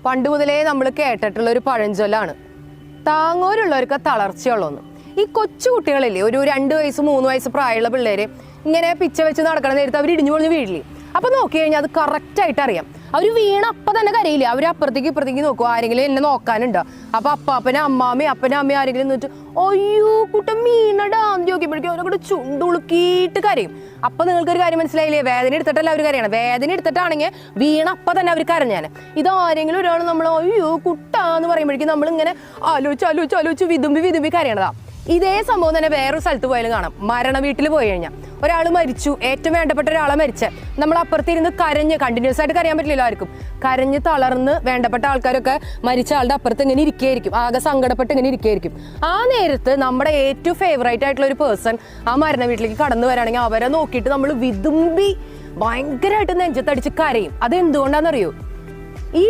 പണ്ട് മുതലേ നമ്മൾ കേട്ടിട്ടുള്ള ഒരു പഴഞ്ചൊല്ലാണ്, താങ്ങോരുള്ളവർക്ക് തളർച്ചയുള്ളൂന്ന്. ഈ കൊച്ചു കുട്ടികളില്ലേ, ഒരു 2 വയസ്സ് 3 വയസ്സ് പ്രായമുള്ള പിള്ളേര് ഇങ്ങനെ പിച്ച വെച്ച് നടക്കണ നേരത്ത് അവർ ഇടിഞ്ഞു പൊളിഞ്ഞ് വീഴില്ലേ. അപ്പൊ നോക്കി കഴിഞ്ഞാൽ അത് കറക്റ്റ് ആയിട്ട് അറിയാം. അവർ വീണ അപ്പം തന്നെ കരയില്ല, അവർ അപ്പുറത്തേക്ക് ഇപ്പുറത്തേക്ക് നോക്കും, ആരെങ്കിലും എന്നെ നോക്കാനുണ്ടോ. അപ്പൊ അപ്പാപ്പനെ അമ്മാമ്മയും അപ്പനെ അമ്മയും ആരെങ്കിലും എന്നിട്ട് അയ്യോ കുട്ടൻ വീണടാന്ന് ചോദിക്കുമ്പോഴേക്കും അവരൊക്കെ ചുണ്ടുളുക്കിയിട്ട് കരയും. അപ്പൊ നിങ്ങൾക്കൊരു കാര്യം മനസ്സിലായില്ലേ, വേദന എടുത്തിട്ടല്ല അവർ കരയണം. വേദന എടുത്തിട്ടാണെങ്കിൽ വീണ അപ്പം തന്നെ അവർ കരഞ്ഞാണ്. ഇതാരെങ്കിലും ഒരാൾ നമ്മൾ അയ്യോ കുട്ടാന്ന് പറയുമ്പോഴേക്കും നമ്മളിങ്ങനെ ആലോചിച്ച് വിതുമ്പി കരയണതാ. ഇതേ സംഭവം തന്നെ വേറൊരു സ്ഥലത്ത് പോയാലും കാണാം. മരണ വീട്ടിൽ പോയി കഴിഞ്ഞാൽ ഒരാൾ മരിച്ചു, ഏറ്റവും വേണ്ടപ്പെട്ട ഒരാളെ മരിച്ച, നമ്മൾ അപ്പുറത്തിരുന്ന് കരഞ്ഞ്, കണ്ടിന്യൂസ് ആയിട്ട് കരയാൻ പറ്റില്ലല്ലോ ആർക്കും, കരഞ്ഞ് തളർന്ന് വേണ്ടപ്പെട്ട ആൾക്കാരൊക്കെ മരിച്ച ആളുടെ അപ്പുറത്ത് ഇങ്ങനെ ഇരിക്കുകയായിരിക്കും, ആകെ സങ്കടപ്പെട്ട് ഇങ്ങനെ ഇരിക്കുകയായിരിക്കും. ആ നേരത്ത് നമ്മുടെ ഏറ്റവും ഫേവറേറ്റ് ആയിട്ടുള്ള ഒരു പേഴ്സൺ ആ മരണ വീട്ടിലേക്ക് കടന്നു വരാണെങ്കിൽ അവരെ നോക്കിയിട്ട് നമ്മൾ വിതുമ്പി ഭയങ്കരമായിട്ട് നെഞ്ചത്തടിച്ച് കരയും. അത് എന്തുകൊണ്ടാണെന്നറിയോ?